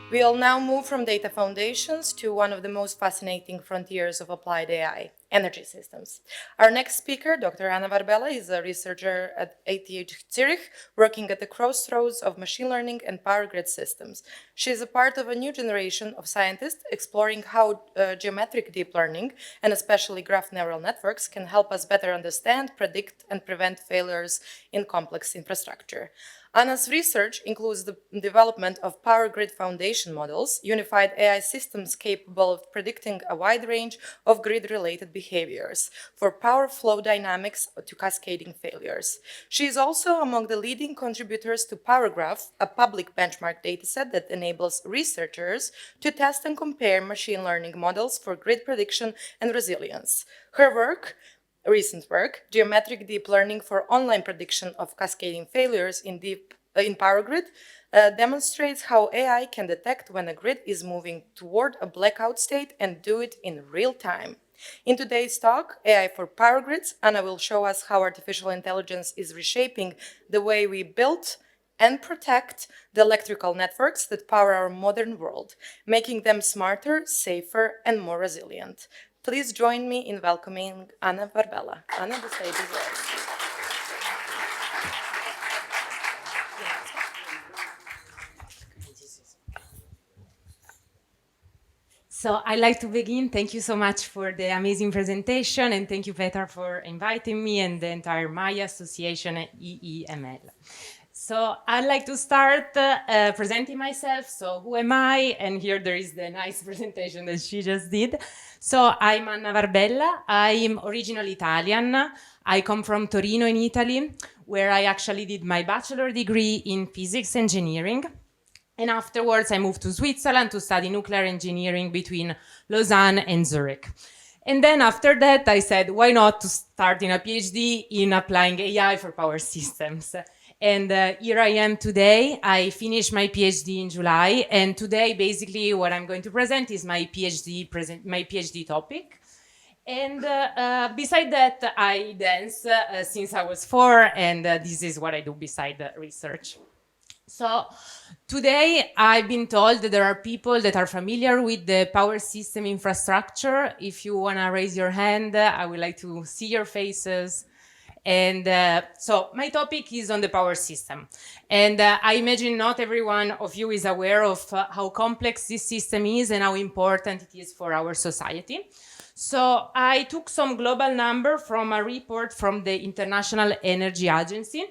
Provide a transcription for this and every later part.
We'll now move from data foundations to one of the most fascinating frontiers of applied AI, energy systems. Our next speaker, Dr. Anna Varbella, is a researcher at ETH Zurich, working at the crossroads of machine learning and power grid systems. She is a part of a new generation of scientists exploring how geometric deep learning, and especially graph neural networks, can help us better understand, predict, and prevent failures in complex infrastructure. Anna's research includes the development of power grid foundation models, unified AI systems capable of predicting a wide range of grid-related behaviors, for power flow dynamics to cascading failures. She is also among the leading contributors to PowerGraph, a public benchmark dataset that enables researchers to test and compare machine learning models for grid prediction and resilience. Her recent work, Geometric Deep Learning for Online Prediction of Cascading Failures in Power Grid, demonstrates how AI can detect when a grid is moving toward a blackout state and do it in real time. In today's talk, AI for Power Grids, Anna will show us how artificial intelligence is reshaping the way we build and protect the electrical networks that power our modern world, making them smarter, safer, and more resilient. Please join me in welcoming Anna Varbella. Anna, the stage is yours. So I'd like to begin. Thank you so much for the amazing presentation, and thank you, Petar, for inviting me and the entire Maya Association at EEML. So I'd like to start presenting myself. So who am I? And here there is the nice presentation that she just did. So I'm Anna Varbella. I'm originally Italian. I come from Torino in Italy, where I actually did my bachelor degree in physics engineering. And afterwards, I moved to Switzerland to study nuclear engineering between Lausanne and Zurich. And then after that, I said, why not to start in a PhD in applying AI for power systems? And here I am today. I finished my PhD in July. And today, basically, what I'm going to present is my PhD topic. And beside that, I dance since I was 4, and this is what I do beside the research. So today I've been told that there are people that are familiar with the power system infrastructure. If you want to raise your hand, I would like to see your faces. And so my topic is on the power system. And I imagine not every one of you is aware of how complex this system is and how important it is for our society. So I took some global number from a report from the International Energy Agency.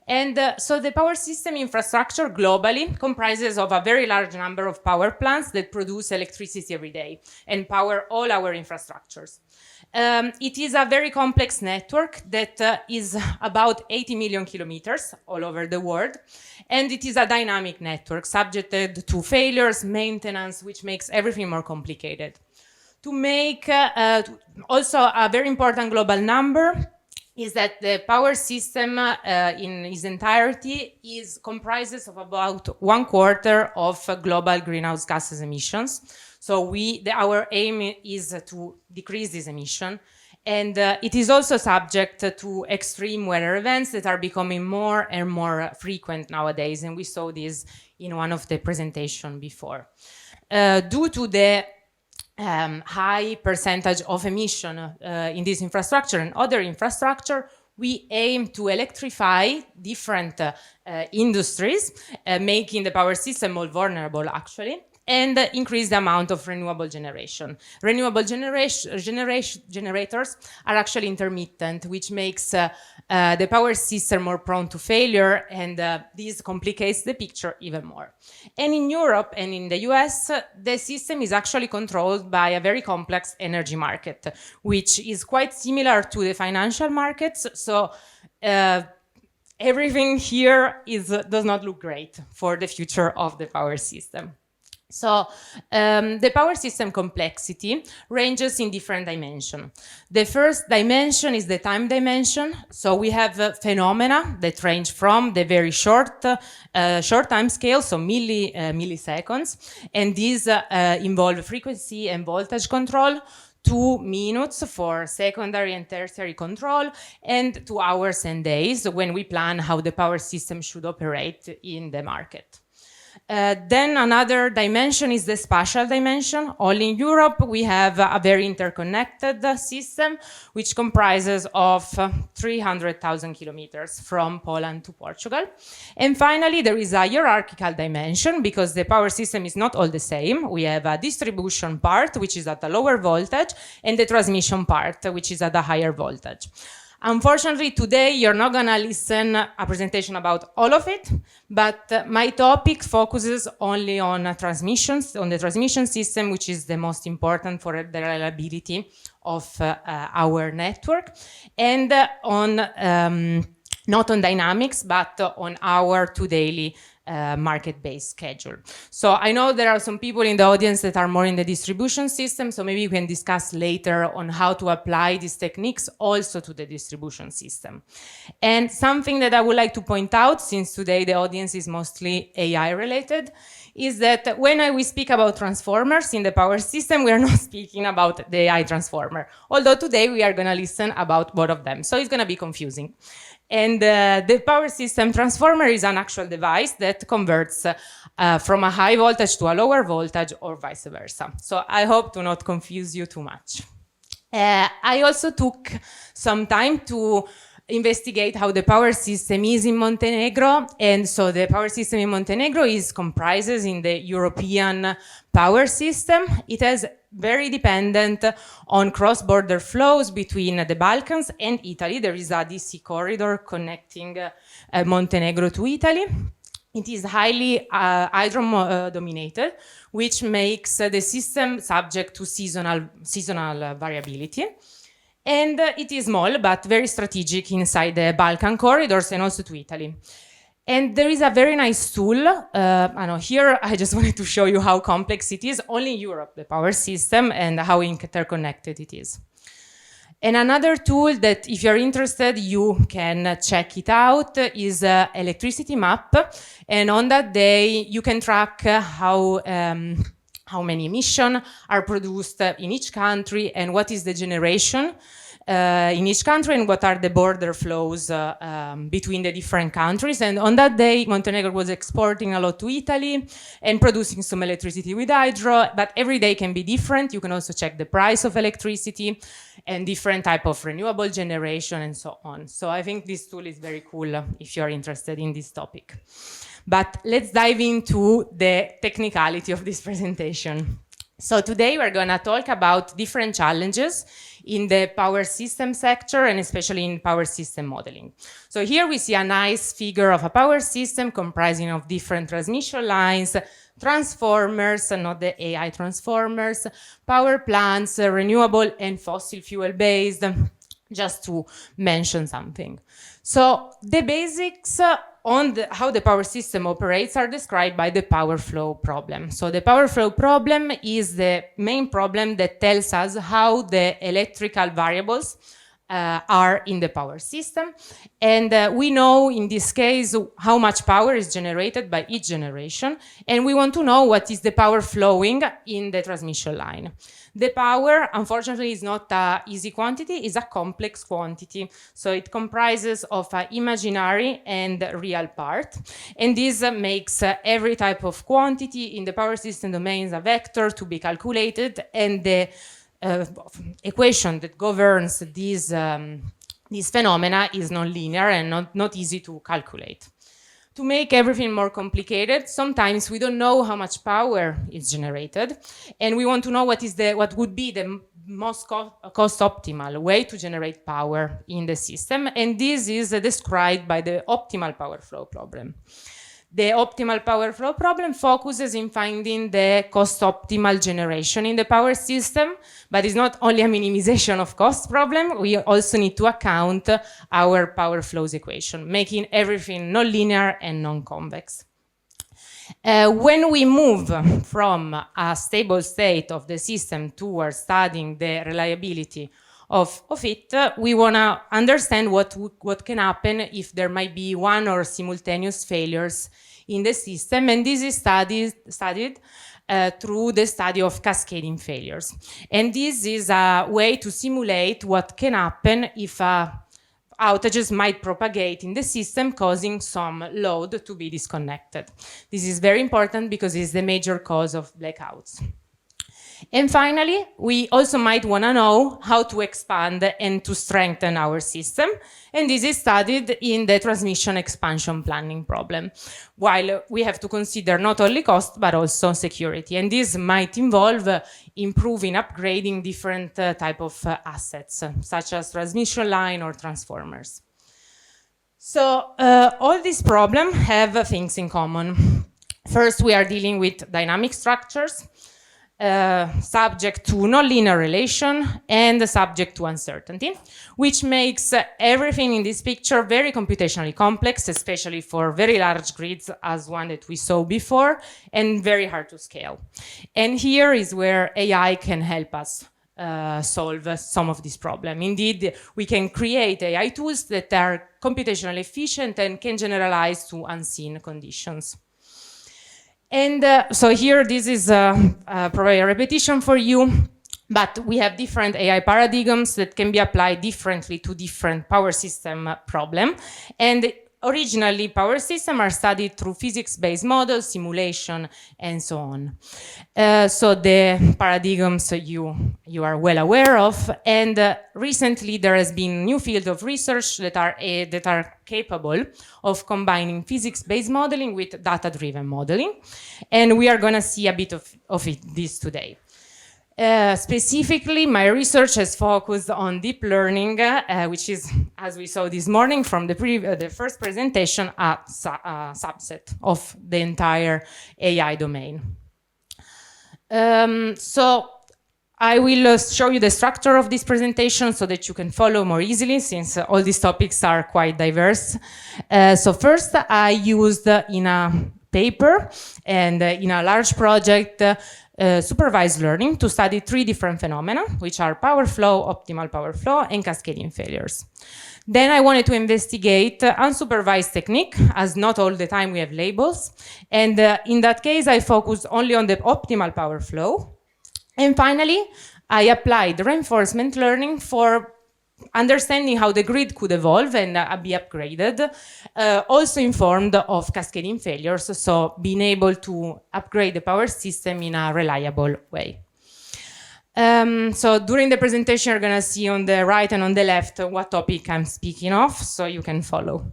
And so the power system infrastructure globally comprises of a very large number of power plants that produce electricity every day and power all our infrastructures. It is a very complex network that is about 80 million kilometers all over the world. And it is a dynamic network subjected to failures, maintenance, which makes everything more complicated. To make also a very important global number is that the power system in its entirety comprises of about 1/4 of global greenhouse gases emissions. So our aim is to decrease this emission. And it is also subject to extreme weather events that are becoming more and more frequent nowadays. And we saw this in one of the presentations before. Due to the high percentage of emission in this infrastructure and other infrastructure, we aim to electrify different industries, making the power system more vulnerable, actually, and increase the amount of renewable generation. Renewable generators are actually intermittent, which makes the power system more prone to failure, and this complicates the picture even more. And in Europe and in the US, the system is actually controlled by a very complex energy market, which is quite similar to the financial markets. So everything here does not look great for the future of the power system. So the power system complexity ranges in different dimensions. The first dimension is the time dimension. So we have phenomena that range from the very short time scale, so milliseconds, and these involve frequency and voltage control, 2 minutes for secondary and tertiary control, and 2 hours and days when we plan how the power system should operate in the market. Then another dimension is the spatial dimension. All in Europe, we have a very interconnected system, which comprises of 300,000 kilometers from Poland to Portugal. And finally, there is a hierarchical dimension, because the power system is not all the same. We have a distribution part, which is at a lower voltage, and the transmission part, which is at a higher voltage. Unfortunately, today you're not going to listen a presentation about all of it, but my topic focuses only on transmissions, on the transmission system, which is the most important for the reliability of our network, and on not on dynamics, but on our daily market-based schedule. So I know there are some people in the audience that are more in the distribution system, so maybe we can discuss later on how to apply these techniques also to the distribution system. And something that I would like to point out, since today the audience is mostly AI related, is that when we speak about transformers in the power system, we are not speaking about the AI transformer. Although today we are going to listen about both of them, so it's going to be confusing. And the power system transformer is an actual device that converts from a high voltage to a lower voltage or vice versa. So I hope to not confuse you too much. I also took some time to investigate how the power system is in Montenegro. And so the power system in Montenegro comprises in the European power system. It is very dependent on cross-border flows between the Balkans and Italy. There is a DC corridor connecting Montenegro to Italy. It is highly hydro-dominated, which makes the system subject to seasonal variability. And it is small, but very strategic inside the Balkan corridors and also to Italy. And there is a very nice tool. Here I just wanted to show you how complex it is, only in Europe, the power system, and how interconnected it is. And another tool that, if you're interested, you can check it out is electricity map. And on that day, you can track how many emissions are produced in each country and what is the generation in each country and what are the border flows between the different countries. And on that day, Montenegro was exporting a lot to Italy and producing some electricity with hydro, but every day can be different. You can also check the price of electricity and different type of renewable generation and so on. So I think this tool is very cool if you're interested in this topic. But let's dive into the technicality of this presentation. So today we're going to talk about different challenges in the power system sector and especially in power system modeling. So here we see a nice figure of a power system comprising of different transmission lines, transformers, and not the AI transformers, power plants, renewable and fossil fuel based, just to mention something. So the basics on how the power system operates are described by the power flow problem. So the power flow problem is the main problem that tells us how the electrical variables are in the power system. And we know in this case how much power is generated by each generation. And we want to know what is the power flowing in the transmission line. The power, unfortunately, is not an easy quantity, it's a complex quantity. So it comprises of an imaginary and real part. And this makes every type of quantity in the power system domains a vector to be calculated, and the equation that governs this phenomena is nonlinear and not easy to calculate. To make everything more complicated, sometimes we don't know how much power is generated, and we want to know what would be the most cost optimal way to generate power in the system, and this is described by the optimal power flow problem. The optimal power flow problem focuses in finding the cost optimal generation in the power system, but it's not only a minimization of cost problem, we also need to account our power flows equation, making everything nonlinear and non-convex. When we move from a stable state of the system towards studying the reliability of it, we want to understand what can happen if there might be one or simultaneous failures in the system, and this is studied through the study of cascading failures. And this is a way to simulate what can happen if outages might propagate in the system, causing some load to be disconnected. This is very important because it's the major cause of blackouts. And finally, we also might want to know how to expand and to strengthen our system. And this is studied in the transmission expansion planning problem, while we have to consider not only cost, but also security. And this might involve improving, upgrading different type of assets, such as transmission line or transformers. So all these problems have things in common. First, we are dealing with dynamic structures, subject to nonlinear relation and subject to uncertainty, which makes everything in this picture very computationally complex, especially for very large grids as one that we saw before, and very hard to scale. And here is where AI can help us solve some of this problem. Indeed, we can create AI tools that are computationally efficient and can generalize to unseen conditions. And so here, this is probably a repetition for you, but we have different AI paradigms that can be applied differently to different power system problem. And originally, power systems are studied through physics-based models, simulation, and so on. So the paradigms you are well aware of, and recently there has been a new field of research that are capable of combining physics-based modeling with data-driven modeling, and we are going to see a bit of this today. Specifically, my research has focused on deep learning, which is, as we saw this morning from the first presentation, a subset of the entire AI domain. So I will show you the structure of this presentation so that you can follow more easily, since all these topics are quite diverse. So first, I used in a paper and in a large project supervised learning to study 3 different phenomena, which are power flow, optimal power flow, and cascading failures. Then I wanted to investigate unsupervised technique, as not all the time we have labels. And in that case, I focused only on the optimal power flow. And finally, I applied reinforcement learning for understanding how the grid could evolve and be upgraded, also informed of cascading failures, so being able to upgrade the power system in a reliable way. So during the presentation, you're going to see on the right and on the left what topic I'm speaking of, so you can follow.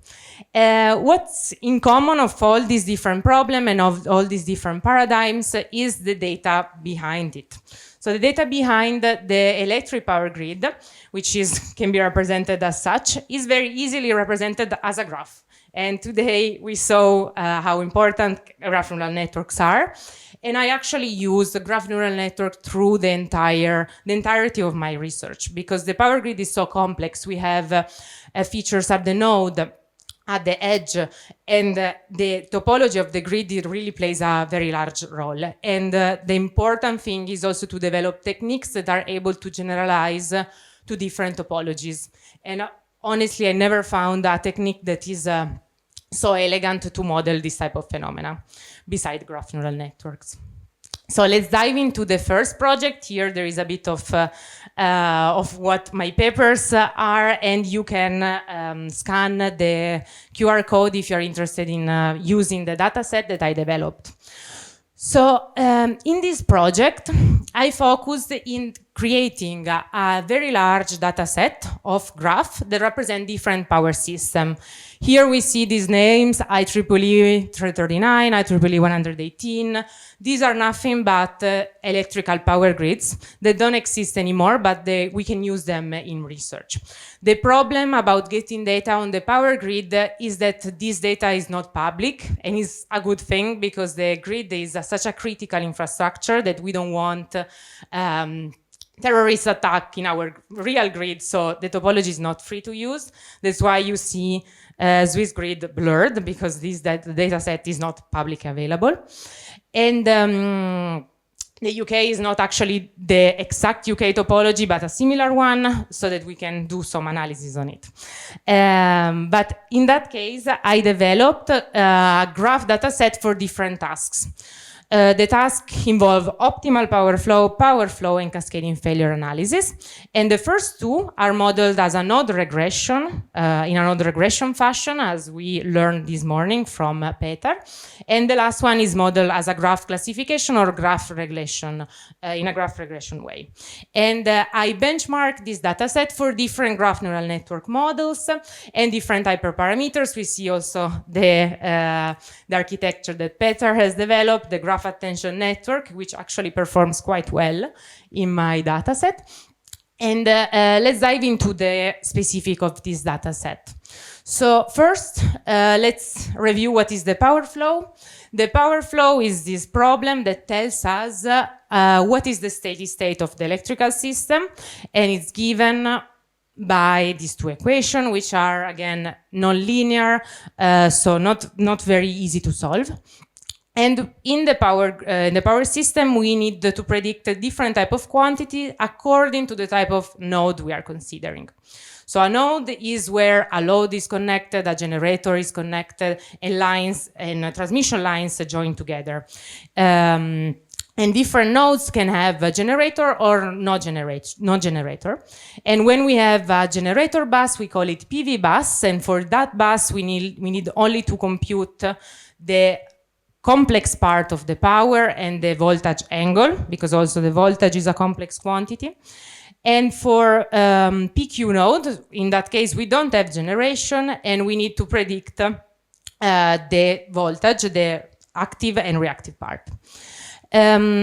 What's in common of all these different problems and of all these different paradigms is the data behind it. So the data behind the electric power grid, which can be represented as such, is very easily represented as a graph. And today we saw how important graph neural networks are. And I actually used the graph neural network through the entirety of my research, because the power grid is so complex. We have features at the node, at the edge, and the topology of the grid really plays a very large role. And the important thing is also to develop techniques that are able to generalize to different topologies. And honestly, I never found a technique that is so elegant to model this type of phenomena, besides graph neural networks. So let's dive into the first project. Here there is a bit of what my papers are, and you can scan the QR code if you're interested in using the dataset that I developed. So in this project, I focused in creating a very large data set of graphs that represent different power systems. Here we see these names, IEEE 339, IEEE 118. These are nothing but electrical power grids that don't exist anymore, but we can use them in research. The problem about getting data on the power grid is that this data is not public, and it's a good thing because the grid is such a critical infrastructure that we don't want terrorist attack in our real grid, so the topology is not free to use. That's why you see Swiss grid blurred, because the data set is not publicly available. And the UK is not actually the exact UK topology, but a similar one, so that we can do some analysis on it. But in that case, I developed a graph data set for different tasks. The tasks involve optimal power flow, and cascading failure analysis. And the first two are modeled as a node regression, in a node regression fashion, as we learned this morning from Peter. And the last one is modeled as a graph classification or graph regression, in a graph regression way. And I benchmarked this data set for different graph neural network models and different hyperparameters. We see also the architecture that Peter has developed, the graph attention network, which actually performs quite well in my data set. And let's dive into the specific of this data set. So first, let's review what is the power flow. The power flow is this problem that tells us what is the steady state of the electrical system, and it's given by these two equations, which are, again, non-linear, so not very easy to solve. And in the power system, we need to predict a different type of quantity according to the type of node we are considering. So a node is where a load is connected, a generator is connected, and lines and transmission lines join together. And different nodes can have a generator or no generator. And when we have a generator bus, we call it PV bus. And for that bus, we need only to compute the complex part of the power and the voltage angle, because also the voltage is a complex quantity. And for PQ node, in that case, we don't have generation, and we need to predict the voltage, the active and reactive part.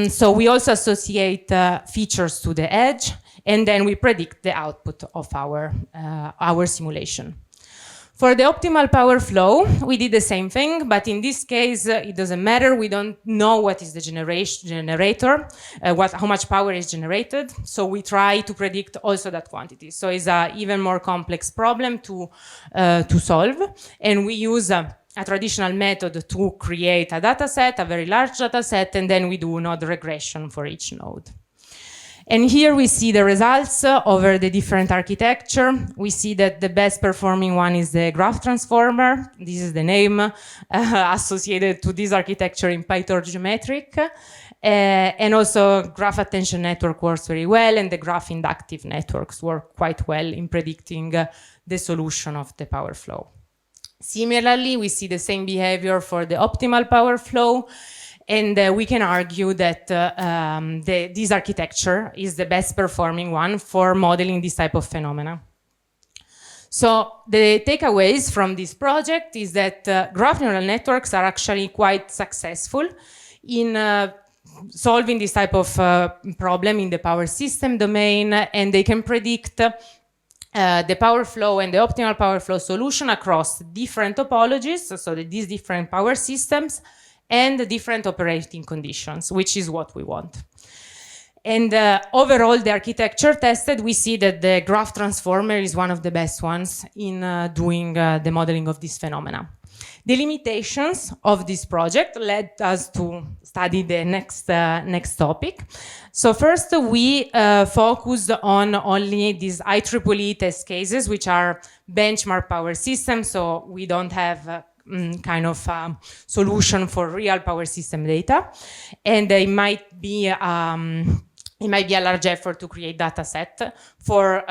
So we also associate features to the edge, and then we predict the output of our simulation. For the optimal power flow, we did the same thing, but in this case, it doesn't matter. We don't know what is the generator, how much power is generated. So we try to predict also that quantity. So it's an even more complex problem to solve. And we use a traditional method to create a data set, a very large data set, and then we do node regression for each node. And here we see the results over the different architecture. We see that the best performing one is the graph transformer. This is the name associated to this architecture in PyTorch geometric. And also graph attention network works very well, and the graph inductive networks work quite well in predicting the solution of the power flow. Similarly, we see the same behavior for the optimal power flow. And we can argue that this architecture is the best performing one for modeling this type of phenomena. So the takeaways from this project is that graph neural networks are actually quite successful in solving this type of problem in the power system domain, and they can predict the power flow and the optimal power flow solution across different topologies, so these different power systems, and the different operating conditions, which is what we want. And overall, the architecture tested, we see that the graph transformer is one of the best ones in doing the modeling of this phenomena. The limitations of this project led us to study the next topic. So first, we focused on only these IEEE test cases, which are benchmark power systems, so we don't have kind of solution for real power system data, and it might be a large effort to create data set for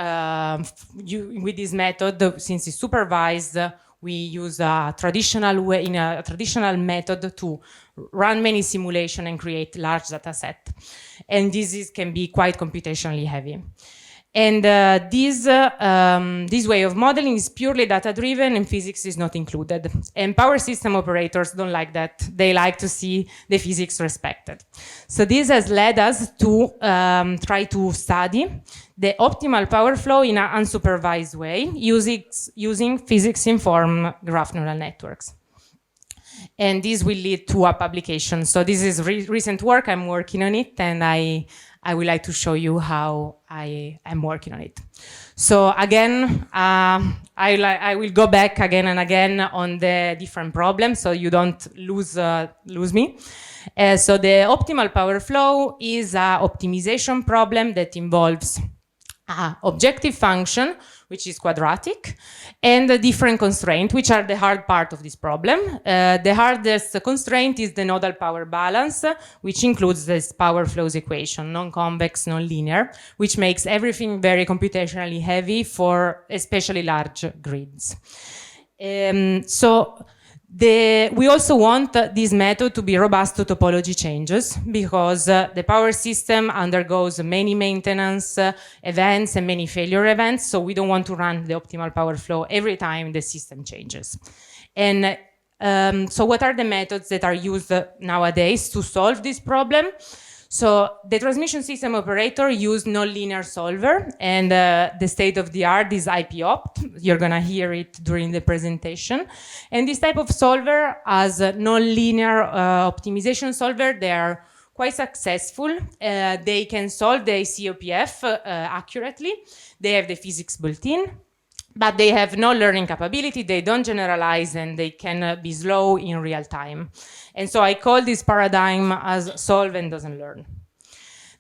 with this method. Since it's supervised, we use a traditional way, in a traditional method, to run many simulation and create large data set, and this can be quite computationally heavy. And this way of modeling is purely data-driven, and physics is not included. And power system operators don't like that. They like to see the physics respected. So this has led us to try to study the optimal power flow in an unsupervised way, using physics-informed graph neural networks. And this will lead to a publication. So this is recent work. I'm working on it, and I would like to show you how I am working on it. So again, I will go back again and again on the different problems, so you don't lose me. So the optimal power flow is an optimization problem that involves an objective function which is quadratic, and a different constraint, which are the hard part of this problem. The hardest constraint is the nodal power balance, which includes this power flows equation, non-convex, non-linear, which makes everything very computationally heavy for especially large grids. We also want this method to be robust to topology changes, because the power system undergoes many maintenance events and many failure events, so we don't want to run the optimal power flow every time the system changes. And so what are the methods that are used nowadays to solve this problem? So the transmission system operator used nonlinear solver, and the state of the art is IP-opt. You're gonna hear it during the presentation. And this type of solver, as a nonlinear optimization solver, they are quite successful. They can solve the COPF accurately. They have the physics built in, but they have no learning capability, they don't generalize, and they can be slow in real time. And so I call this paradigm as solve and doesn't learn.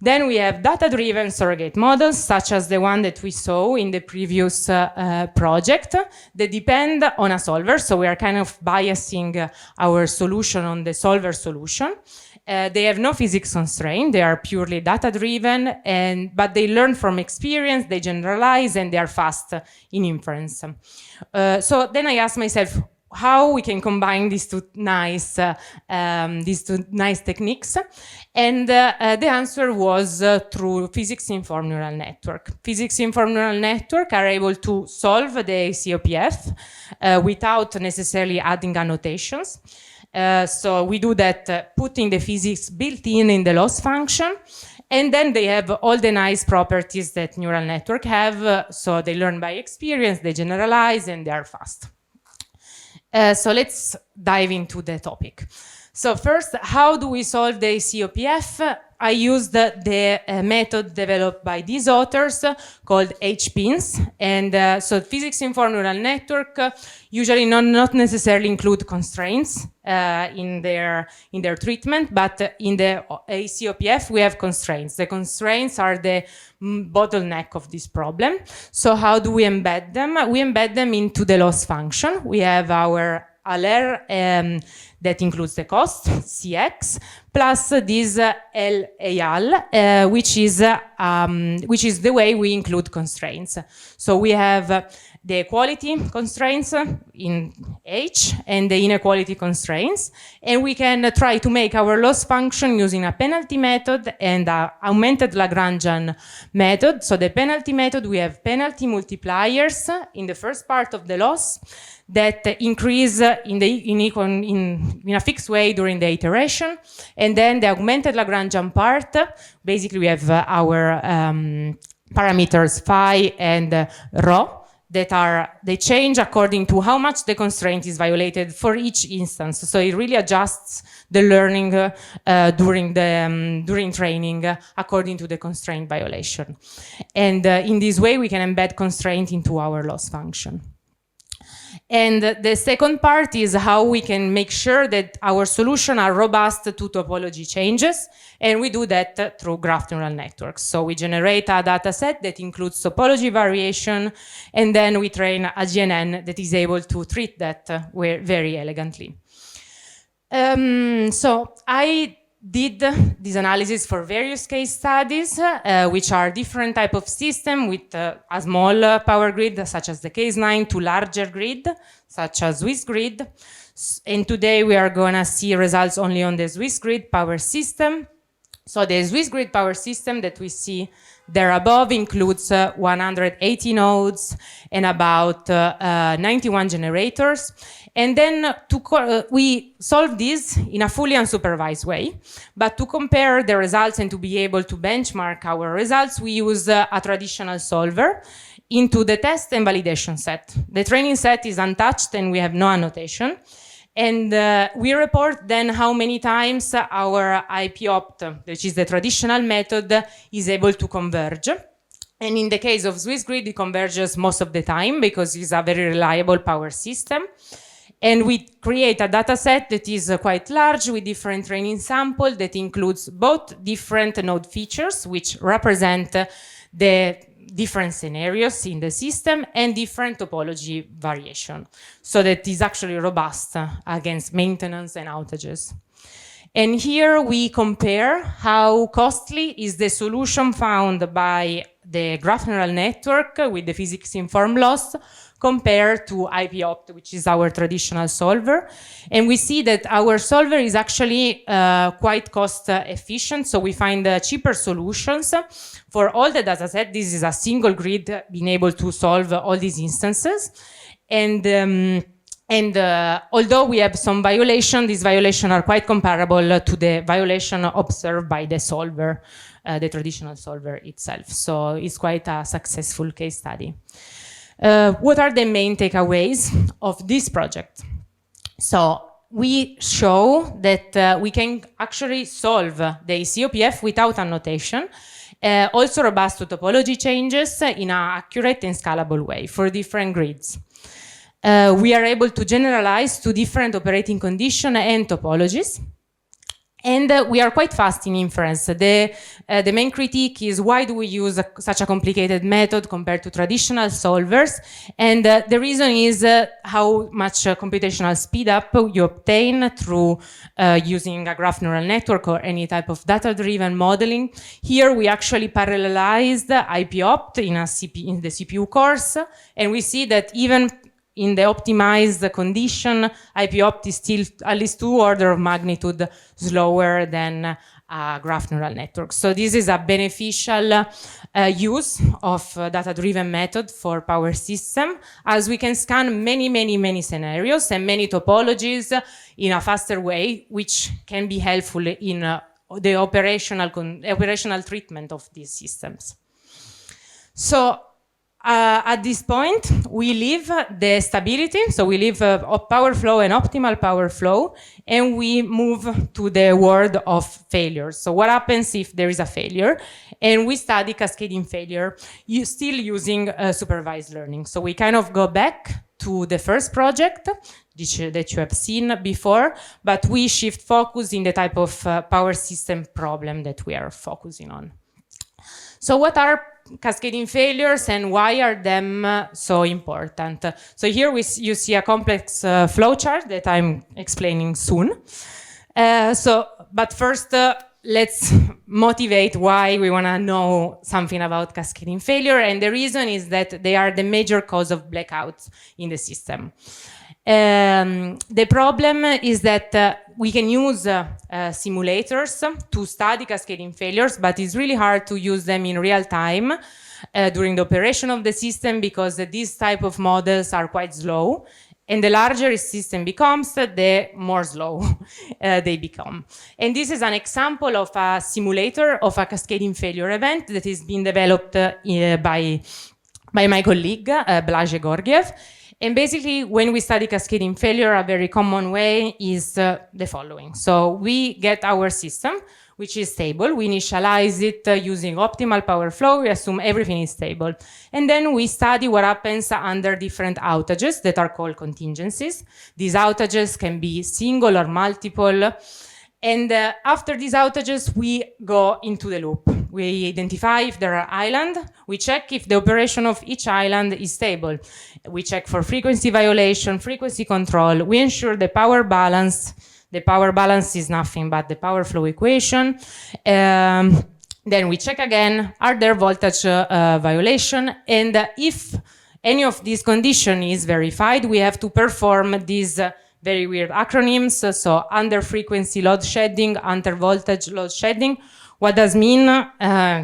Then we have data-driven surrogate models, such as the one that we saw in the previous project, that depend on a solver. So we are kind of biasing our solution on the solver solution. They have no physics constraint, they are purely data-driven, but they learn from experience, they generalize, and they are fast in inference. So then I asked myself, how we can combine these two nice techniques, and the answer was through physics-informed neural network. Physics-informed neural network are able to solve the COPF without necessarily adding annotations. So we do that putting the physics built in the loss function, and then they have all the nice properties that neural network have. So they learn by experience, they generalize, and they are fast. So let's dive into the topic. So first, how do we solve the COPF? I used the method developed by these authors called HPINS. And so physics-informed neural network usually not necessarily include constraints in their treatment, but in the COPF we have constraints. The constraints are the bottleneck of this problem. So how do we embed them? We embed them into the loss function. We have our LR that includes the cost, CX, plus this LAL, which is the way we include constraints. So we have the equality constraints in H and the inequality constraints, and we can try to make our loss function using a penalty method and an augmented Lagrangian method. So the penalty method, we have penalty multipliers in the first part of the loss that increase in a fixed way during the iteration, and then the augmented Lagrangian part, basically we have our parameters phi and rho they change according to how much the constraint is violated for each instance. So it really adjusts the learning during training according to the constraint violation. And in this way we can embed constraint into our loss function. And the second part is how we can make sure that our solutions are robust to topology changes, and we do that through graph neural networks. So we generate a data set that includes topology variation, and then we train a GNN that is able to treat that very elegantly. So I did this analysis for various case studies, which are different type of system with a small power grid, such as the case 9, to larger grid, such as Swiss grid. And today we are gonna see results only on the Swiss grid power system. So the Swiss grid power system that we see there above includes 180 nodes and about 91 generators. And then we solve this in a fully unsupervised way. But to compare the results and to be able to benchmark our results, we use a traditional solver into the test and validation set. The training set is untouched and we have no annotation. And we report then how many times our IP-opt, which is the traditional method, is able to converge. And in the case of Swiss grid, it converges most of the time because it's a very reliable power system. And we create a data set that is quite large with different training samples that includes both different node features, which represent the different scenarios in the system and different topology variation, so that is actually robust against maintenance and outages. And here we compare how costly is the solution found by the graph neural network with the physics-informed loss compared to IPOpt, which is our traditional solver. And we see that our solver is actually quite cost efficient, so we find cheaper solutions for all the data set. This is a single grid being able to solve all these instances. And although we have some violations, these violations are quite comparable to the violation observed by the solver, the traditional solver itself. So it's quite a successful case study. What are the main takeaways of this project? So we show that we can actually solve the COPF without annotation, also robust to topology changes in an accurate and scalable way for different grids. We are able to generalize to different operating conditions and topologies. And we are quite fast in inference. The main critique is, why do we use such a complicated method compared to traditional solvers? And the reason is how much computational speed up you obtain through using a graph neural network or any type of data-driven modeling. Here we actually parallelized IPOpt in the CPU course, and we see that even in the optimized condition, IPOpt is still at least 2 orders of magnitude slower than a graph neural network. So this is a beneficial use of data-driven method for power system, as we can scan many scenarios and many topologies in a faster way, which can be helpful in the operational treatment of these systems. So at this point, we leave the stability, so we leave power flow and optimal power flow, and we move to the world of failures. So what happens if there is a failure? And we study cascading failure, still using supervised learning. So we kind of go back to the first project that you have seen before, but we shift focus in the type of power system problem that we are focusing on. So what are cascading failures and why are them so important? So here you see a complex flowchart that I'm explaining soon. But first, let's motivate why we want to know something about cascading failure. And the reason is that they are the major cause of blackouts in the system. The problem is that we can use simulators to study cascading failures, but it's really hard to use them in real time during the operation of the system, because these type of models are quite slow. And the larger a system becomes, the more slow they become. And this is an example of a simulator of a cascading failure event that is being developed by my colleague, Blaže Gorgiev. And basically, when we study cascading failure, a very common way is the following. So we get our system, which is stable. We initialize it using optimal power flow. We assume everything is stable. And then we study what happens under different outages that are called contingencies. These outages can be single or multiple. And after these outages, we go into the loop. We identify if there are islands. We check if the operation of each island is stable. We check for frequency violation, frequency control. We ensure the power balance. The power balance is nothing but the power flow equation. Then we check again, are there voltage violation? And if any of these conditions is verified, we have to perform these very weird acronyms. So under frequency load shedding, under voltage load shedding. What does mean?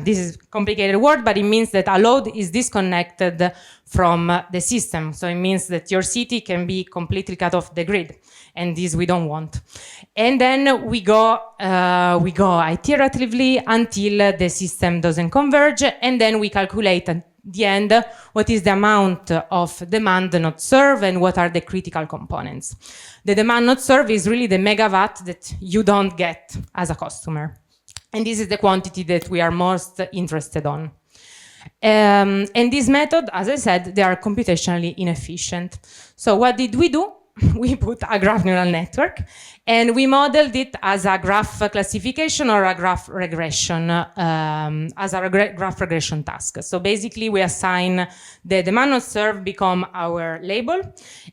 This is a complicated word, but it means that a load is disconnected from the system. So it means that your city can be completely cut off the grid, and this we don't want. And then we go iteratively until the system doesn't converge, and then we calculate at the end what is the amount of demand not served and what are the critical components. The demand not served is really the megawatt that you don't get as a customer. And this is the quantity that we are most interested on. And this method, as I said, they are computationally inefficient. So what did we do? we put a graph neural network, and we modeled it as a graph classification or a graph regression, as a graph regression task. So basically, we assign the demand not served become our label,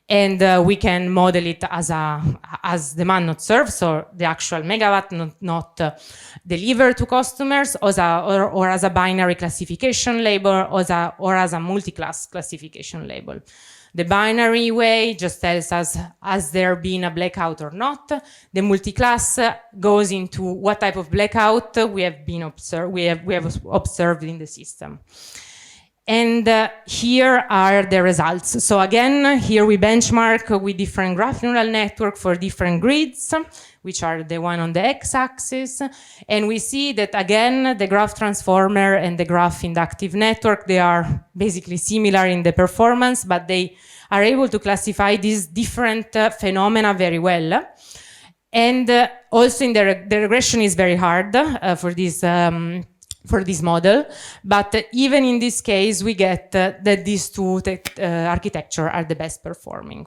and we can model it as demand not served, so the actual megawatt not delivered to customers, or as a binary classification label, or as a multi-class classification label. The binary way just tells us, has there been a blackout or not? The multi-class goes into what type of blackout we have observed in the system. And here are the results. So again, here we benchmark with different graph neural network for different grids, which are the one on the x-axis. And we see that, again, the graph transformer and the graph inductive network, they are basically similar in the performance, but they are able to classify these different phenomena very well. And also in the regression is very hard for this model, but even in this case, we get that these two architecture are the best performing.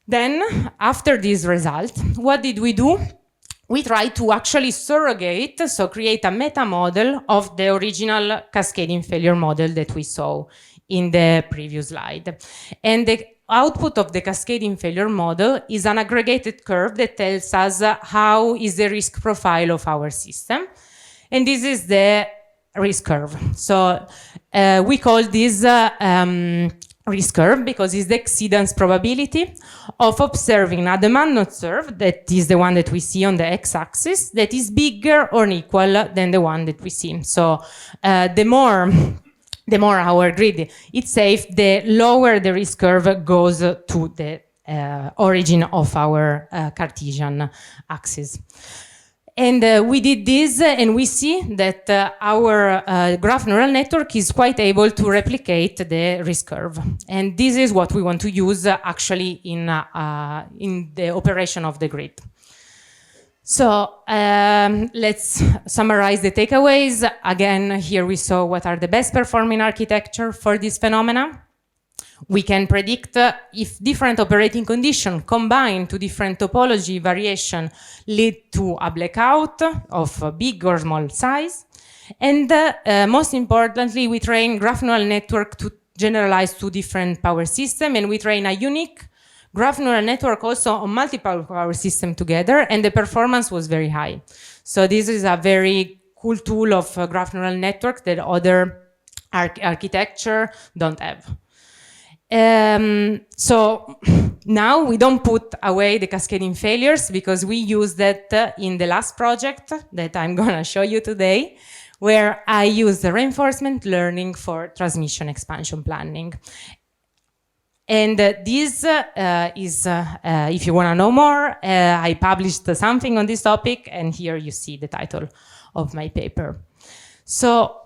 Then, after this result, what did we do? We tried to actually surrogate, so create a meta model of the original cascading failure model that we saw in the previous slide. And the output of the cascading failure model is an aggregated curve that tells us how is the risk profile of our system. And this is the risk curve. So we call this risk curve because it's the exceedance probability of observing a demand not served, that is the one that we see on the x-axis, that is bigger or equal than the one that we see. So the more our grid is safe, the lower the risk curve goes to the origin of our Cartesian axis. And we did this, and we see that our graph neural network is quite able to replicate the risk curve. And this is what we want to use actually in the operation of the grid. So let's summarize the takeaways. Again, here we saw what are the best performing architecture for this phenomena. We can predict if different operating conditions combined to different topology variation lead to a blackout of big or small size. And most importantly, we train graph neural network to generalize to different power systems, and we train a unique graph neural network also on multiple power systems together, and the performance was very high. So this is a very cool tool of graph neural network that other architecture don't have. So now we don't put away the cascading failures because we use that in the last project that I'm gonna show you today, where I use the reinforcement learning for transmission expansion planning. And this is, if you wanna know more, I published something on this topic, and here you see the title of my paper. So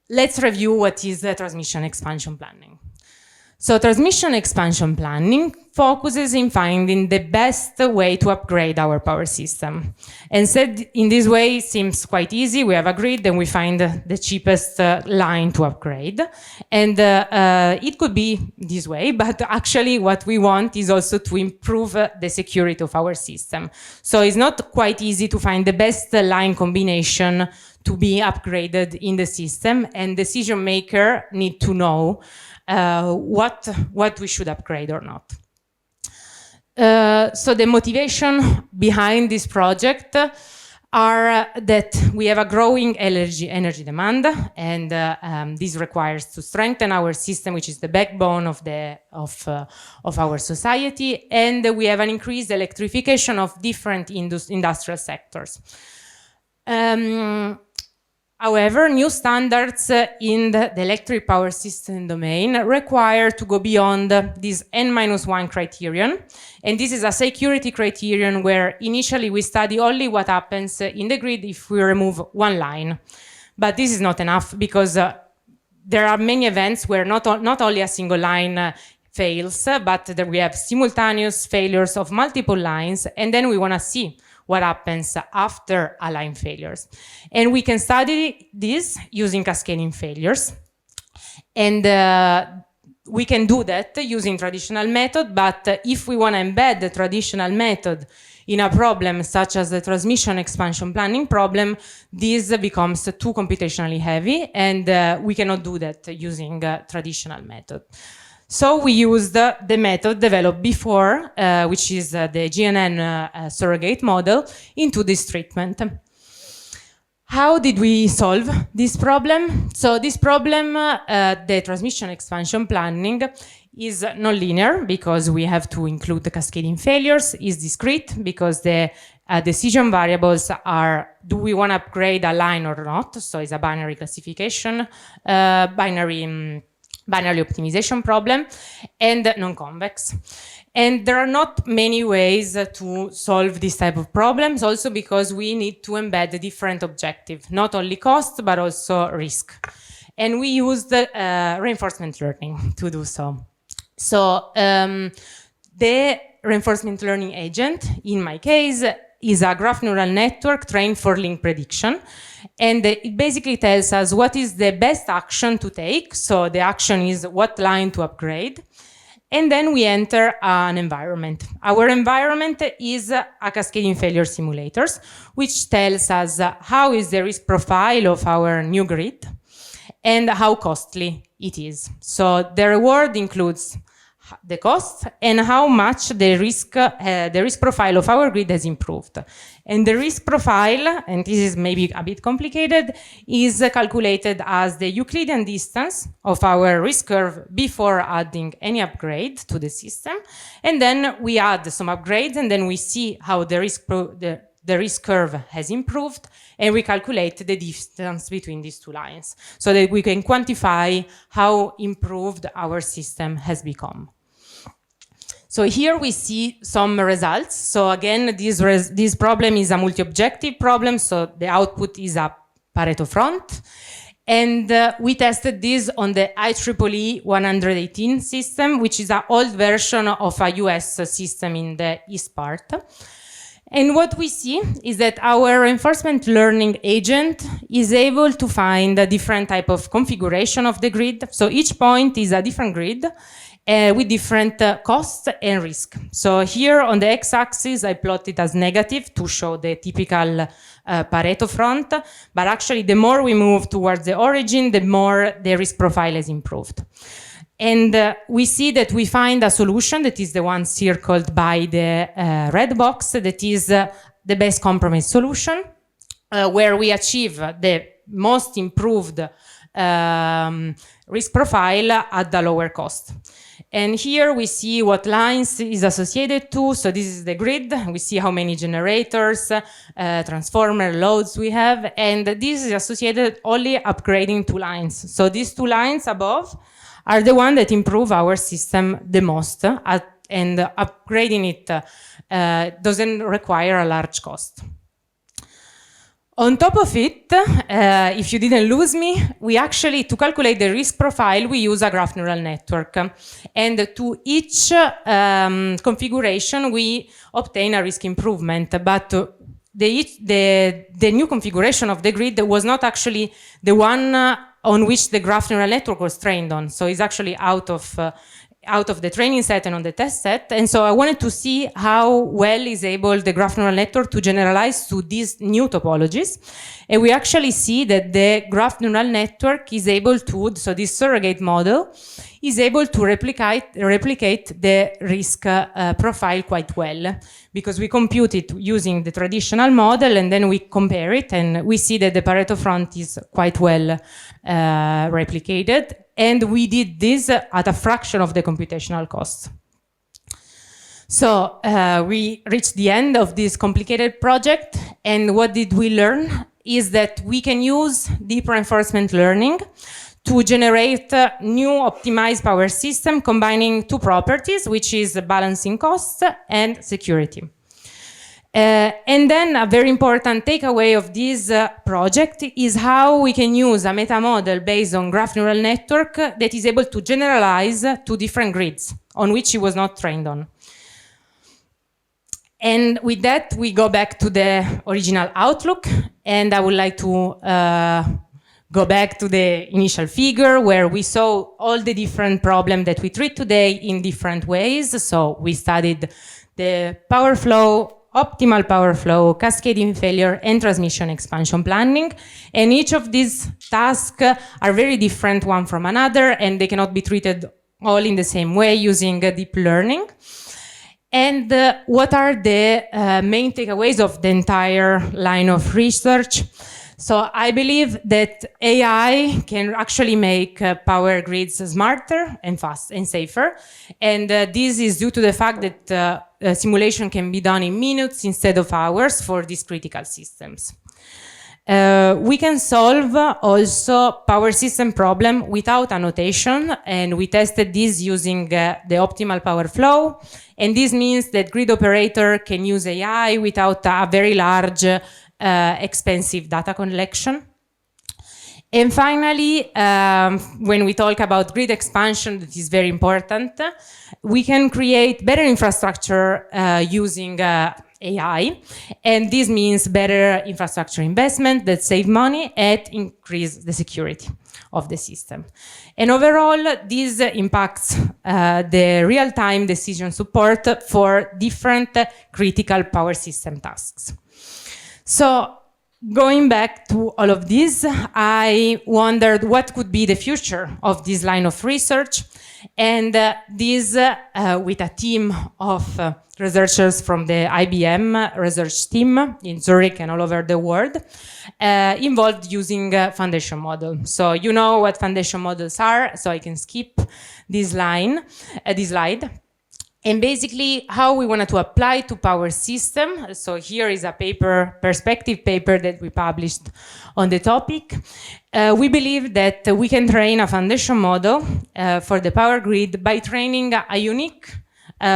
let's review what is transmission expansion planning. So transmission expansion planning focuses in finding the best way to upgrade our power system. And said in this way, seems quite easy. We have a grid and we find the cheapest line to upgrade. And it could be this way, but actually what we want is also to improve the security of our system. So it's not quite easy to find the best line combination to be upgraded in the system, and decision maker need to know what we should upgrade or not. So the motivation behind this project are that we have a growing energy demand, and this requires to strengthen our system, which is the backbone of our society, and we have an increased electrification of different industrial sectors. However, new standards in the electric power system domain require to go beyond this N-1 criterion. And this is a security criterion where initially we study only what happens in the grid if we remove one line. But this is not enough because there are many events where not only a single line fails, but that we have simultaneous failures of multiple lines, and then we want to see what happens after a line failures. And we can study this using cascading failures. And we can do that using traditional method, but if we want to embed the traditional method in a problem such as the transmission expansion planning problem, this becomes too computationally heavy, and we cannot do that using traditional method. So we used the method developed before, which is the GNN surrogate model, into this treatment. How did we solve this problem? So this problem, the transmission expansion planning, is nonlinear because we have to include the cascading failures, is discrete because the decision variables are, do we want to upgrade a line or not? So it's a binary classification, binary optimization problem, and non-convex. And there are not many ways to solve this type of problems, also because we need to embed a different objective, not only cost, but also risk. And we used reinforcement learning to do so. So the reinforcement learning agent, in my case, is a graph neural network trained for link prediction. And it basically tells us what is the best action to take. So the action is what line to upgrade. And then we enter an environment. Our environment is a cascading failure simulators, which tells us how is the risk profile of our new grid and how costly it is. So the reward includes the cost and how much the risk profile of our grid has improved. And the risk profile, and this is maybe a bit complicated, is calculated as the Euclidean distance of our risk curve before adding any upgrade to the system. And then we add some upgrades, and then we see how the risk curve has improved, and we calculate the distance between these two lines so that we can quantify how improved our system has become. So here we see some results. So again, this problem is a multi-objective problem, so the output is a Pareto front. And we tested this on the IEEE 118 system, which is an old version of a US system in the east part. And what we see is that our reinforcement learning agent is able to find a different type of configuration of the grid. So each point is a different grid with different costs and risk. So here on the x-axis, I plot it as negative to show the typical Pareto front, but actually the more we move towards the origin, the more the risk profile has improved. And we see that we find a solution that is the one circled by the red box, that is the best compromise solution, where we achieve the most improved risk profile at the lower cost. And here we see what lines is associated to. So this is the grid. We see how many generators, transformer loads we have. And this is associated only upgrading two lines. So these two lines above are the ones that improve our system the most. And upgrading it doesn't require a large cost. On top of it, if you didn't lose me, we actually, to calculate the risk profile, we use a graph neural network. And to each configuration, we obtain a risk improvement. But the new configuration of the grid was not actually the one on which the graph neural network was trained on. So it's actually out of the training set and on the test set. And so I wanted to see how well is able the graph neural network to generalize to these new topologies. And we actually see that the graph neural network is able to, so this surrogate model, is able to replicate the risk profile quite well, because we compute it using the traditional model and then we compare it and we see that the Pareto front is quite well replicated. And we did this at a fraction of the computational cost. So we reached the end of this complicated project, and what did we learn is that we can use deep reinforcement learning to generate new optimized power system combining two properties, which is balancing costs and security. And then a very important takeaway of this project is how we can use a meta model based on graph neural network that is able to generalize to different grids on which it was not trained on. And with that, we go back to the original outlook, and I would like to go back to the initial figure where we saw all the different problems that we treat today in different ways. So we studied the power flow, optimal power flow, cascading failure, and transmission expansion planning. And each of these tasks are very different one from another, and they cannot be treated all in the same way using deep learning. And what are the main takeaways of the entire line of research? So I believe that AI can actually make power grids smarter and fast and safer. And this is due to the fact that simulation can be done in minutes instead of hours for these critical systems. We can solve also power system problem without annotation, and we tested this using the optimal power flow. And this means that grid operator can use AI without a very large expensive data collection. And finally, when we talk about grid expansion, that is very important, we can create better infrastructure using AI, and this means better infrastructure investment that save money and increase the security of the system. And overall, this impacts the real-time decision support for different critical power system tasks. So going back to all of this, I wondered what could be the future of this line of research. And this, with a team of researchers from the IBM research team in Zurich and all over the world, involved using foundation model. So you know what foundation models are, so I can skip this slide. And basically how we wanted to apply to power system. So here is a perspective paper that we published on the topic. We believe that we can train a foundation model for the power grid by training a unique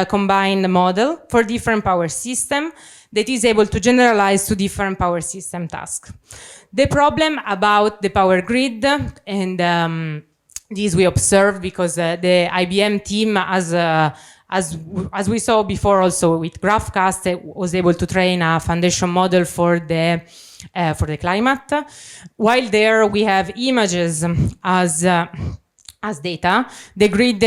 combined model for different power system that is able to generalize to different power system tasks. The problem about the power grid, and this we observed because the IBM team as we saw before also with GraphCast, was able to train a foundation model for the climate. While there we have images as data, the grid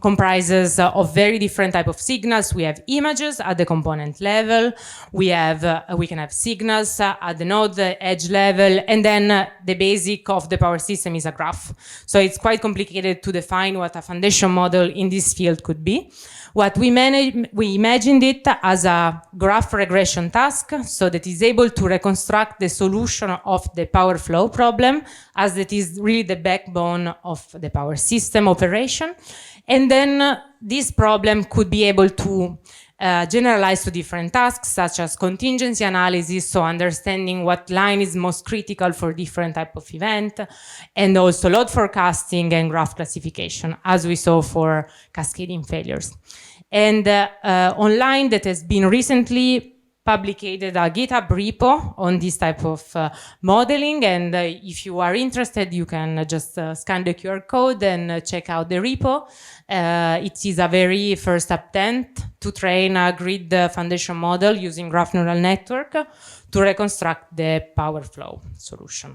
comprises of very different type of signals. We have images at the component level, we can have signals at the node edge level, and then the basic of the power system is a graph. So it's quite complicated to define what a foundation model in this field could be. What we imagined it as a graph regression task, so that is able to reconstruct the solution of the power flow problem, as that is really the backbone of the power system operation. And then this problem could be able to generalize to different tasks, such as contingency analysis, so understanding what line is most critical for different type of event, and also load forecasting and graph classification, as we saw for cascading failures. And online, that has been recently published a GitHub repo on this type of modeling, and if you are interested, you can just scan the QR code and check out the repo. It is a very first attempt to train a grid foundation model using graph neural network to reconstruct the power flow solution.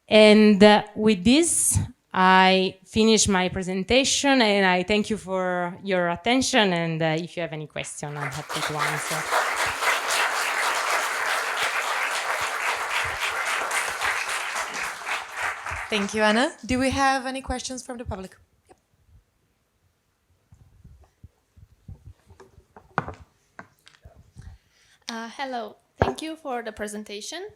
And with this, I finish my presentation, and I thank you for your attention, and if you have any question, I'm happy to answer. Thank you, Anna. Do we have any questions from the public? Hello, thank you for the presentation.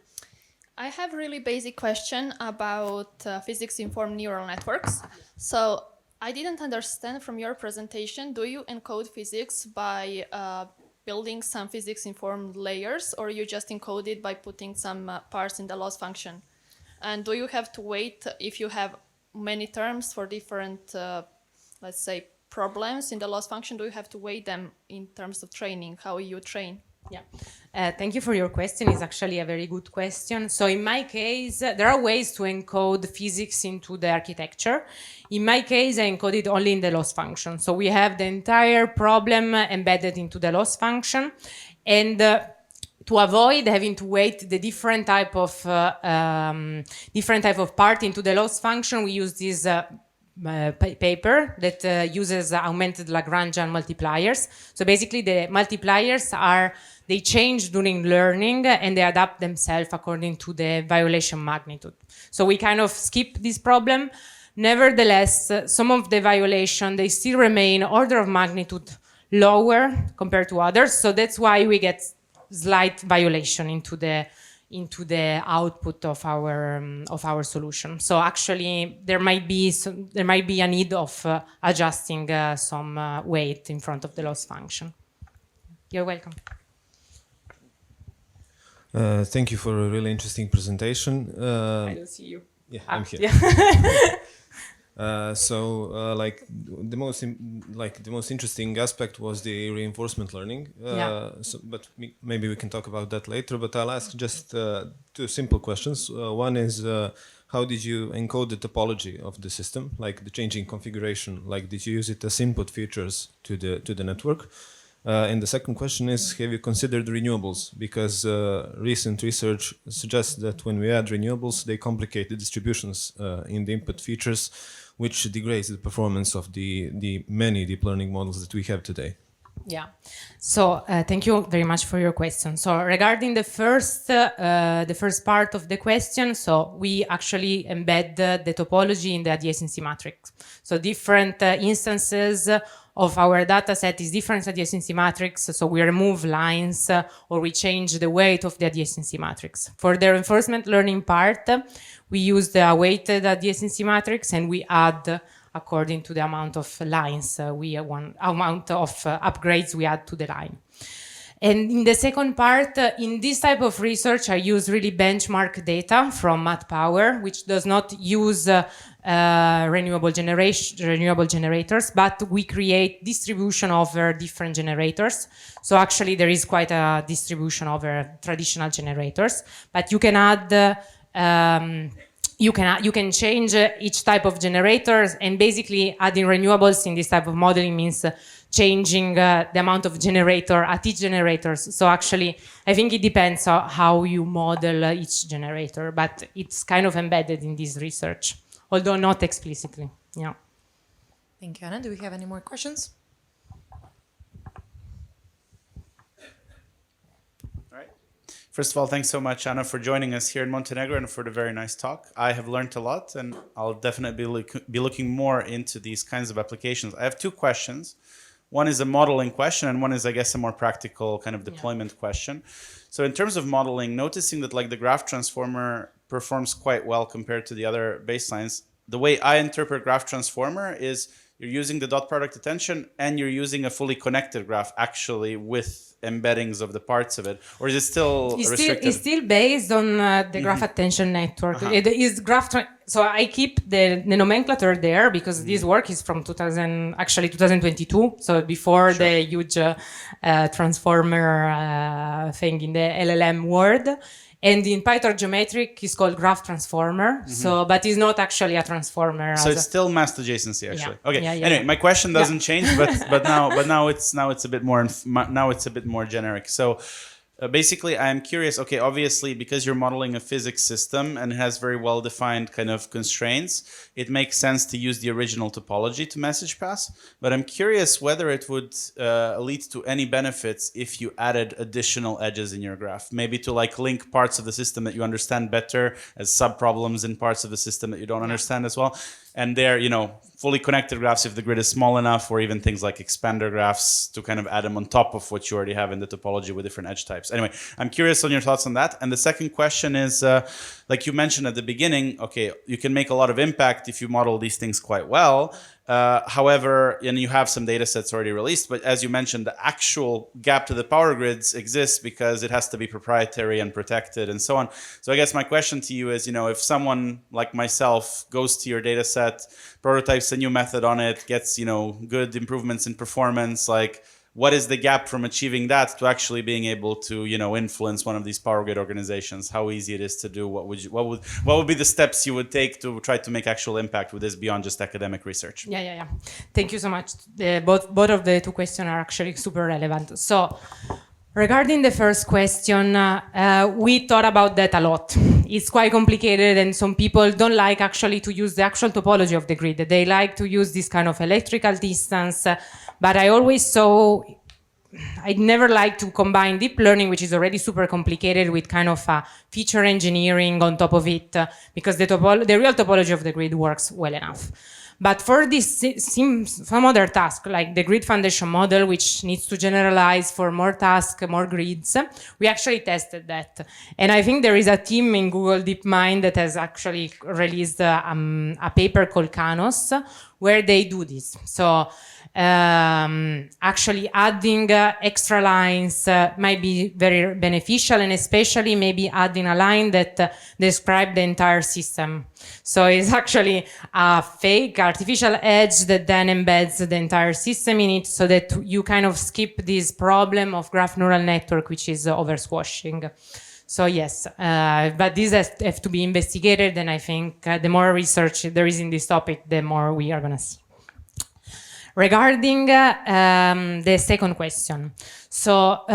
I have a really basic question about physics-informed neural networks. So I didn't understand from your presentation, do you encode physics by building some physics-informed layers, or you just encode it by putting some parts in the loss function? And do you have to wait if you have many terms for different, let's say, problems in the loss function? Do you have to weight them in terms of training, how you train? Yeah, thank you for your question. It's actually a very good question. So in my case, there are ways to encode physics into the architecture. In my case, I encode it only in the loss function. So we have the entire problem embedded into the loss function. And to avoid having to weight the different type of part into the loss function, we use this paper that uses augmented Lagrangian multipliers. So basically, the multipliers they change during learning and they adapt themselves according to the violation magnitude. So we kind of skip this problem. Nevertheless, some of the violation, they still remain order of magnitude lower compared to others. So that's why we get slight violation into the output of our solution. So actually, there might be a need of adjusting some weight in front of the loss function. You're welcome. Thank you for a really interesting presentation. I don't see you. Yeah, I'm here. Yeah. Like the most interesting aspect was the reinforcement learning. But maybe we can talk about that later. But I'll ask just two simple questions. One is how did you encode the topology of the system, like the changing configuration? Like did you use it as input features to the network? And the second question is, have you considered renewables? Because recent research suggests that when we add renewables, they complicate the distributions in the input features, which degrades the performance of the many deep learning models that we have today. Yeah. So thank you very much for your question. So regarding the first part of the question, so we actually embed the topology in the adjacency matrix. So different instances of our data set is different adjacency matrix, so we remove lines or we change the weight of the adjacency matrix. For the reinforcement learning part, we use the weighted adjacency matrix and we add according to the amount of lines amount of upgrades we add to the line. And in the second part, in this type of research, I use really benchmark data from MatPower, which does not use renewable generators, but we create distribution over different generators. So actually, there is quite a distribution over traditional generators, but you can add. You can change each type of generators, and basically adding renewables in this type of modeling means changing the amount of generator at each generator. So actually, I think it depends on how you model each generator, but it's kind of embedded in this research, although not explicitly. Yeah. Thank you, Anna. Do we have any more questions? First of all, thanks so much, Anna, for joining us here in Montenegro and for the very nice talk. I have learned a lot, and I'll definitely be looking more into these kinds of applications. I have two questions. One is a modeling question, and one is, I guess, a more practical kind of deployment question. So in terms of modeling, noticing that like the graph transformer performs quite well compared to the other baselines, the way I interpret graph transformer is you're using the dot product attention and you're using a fully connected graph actually with embeddings of the parts of it, or is it still restricted? It's still based on the graph attention network. It is so I keep the nomenclature there because this work is from 2022, so before the huge transformer thing in the LLM world. And in Python geometric is called graph transformer. So, but it's not actually a transformer. So it's still masked adjacency, actually. Yeah. Okay. Yeah, Anyway, my question doesn't change, but now it's a bit more generic. So basically, I'm curious. Okay, obviously, because you're modeling a physics system and it has very well defined kind of constraints, it makes sense to use the original topology to message pass. But I'm curious whether it would lead to any benefits if you added additional edges in your graph, maybe to like link parts of the system that you understand better as sub problems in parts of the system that you don't understand as well. And they're, fully connected graphs if the grid is small enough, or even things like expander graphs to kind of add them on top of what you already have in the topology with different edge types. Anyway, I'm curious on your thoughts on that. And the second question is, like you mentioned at the beginning, okay, you can make a lot of impact if you model these things quite well. However, and you have some data sets already released, but as you mentioned, the actual gap to the power grids exists because it has to be proprietary and protected and so on. So I guess my question to you is, if someone like myself goes to your data set, prototypes a new method on it, gets, good improvements in performance, like what is the gap from achieving that to actually being able to, influence one of these power grid organizations? How easy it is to do? What would be the steps you would take to try to make actual impact with this beyond just academic research? Yeah. Thank you so much. Both of the two questions are actually super relevant. So Regarding the first question, we thought about that a lot. It's quite complicated, and some people don't like actually to use the actual topology of the grid. They like to use this kind of electrical distance, but I always saw I'd never like to combine deep learning, which is already super complicated, with kind of feature engineering on top of it, because the real topology of the grid works well enough. But for this, some other task, like the grid foundation model, which needs to generalize for more tasks, more grids, we actually tested that. And I think there is a team in Google DeepMind that has actually released a paper called Canos, where they do this. So actually adding extra lines might be very beneficial, and especially maybe adding a line that describes the entire system. So it's actually a fake artificial edge that then embeds the entire system in it, so that you kind of skip this problem of graph neural network, which is oversquashing. So yes, but these have to be investigated, and I think the more research there is in this topic, the more we are going to see. Regarding the second question, so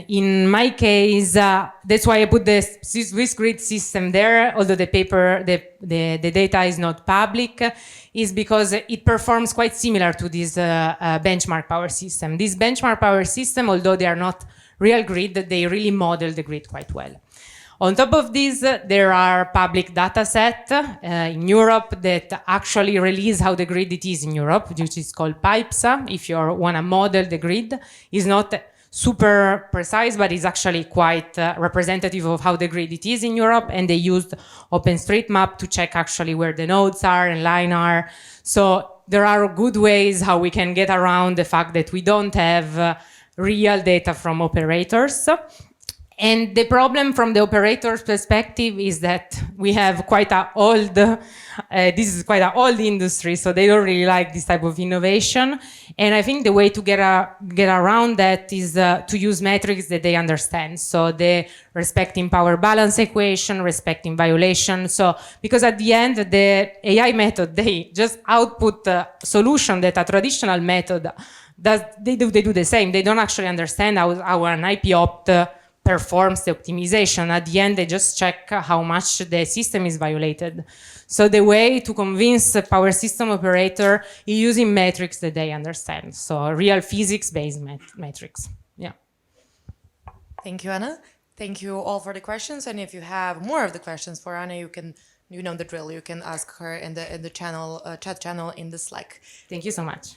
in my case, that's why I put this grid system there, although the paper, the data is not public, is because it performs quite similar to this benchmark power system. This benchmark power system, although they are not real grid, they really model the grid quite well. On top of this, there are public data sets in Europe that actually release how the grid it is in Europe, which is called PIPESA. If you want to model the grid, it's not super precise, but it's actually quite representative of how the grid it is in Europe. And they used OpenStreetMap to check actually where the nodes are and line are. So there are good ways how we can get around the fact that we don't have real data from operators. And the problem from the operator's perspective is that we have quite an old, this is quite an old industry, so they don't really like this type of innovation. And I think the way to get around that is to use metrics that they understand. So the respecting power balance equation, respecting violation. So, because at the end, the AI method, they just output a solution that a traditional method does, they do the same. They don't actually understand how an IP opt performs the optimization. At the end, they just check how much the system is violated. So the way to convince a power system operator is using metrics that they understand. So real physics-based metrics. Yeah. Thank you, Anna. Thank you all for the questions. And if you have more of the questions for Anna, you know the drill. You can ask her in the channel, chat channel in the Slack. Thank you so much.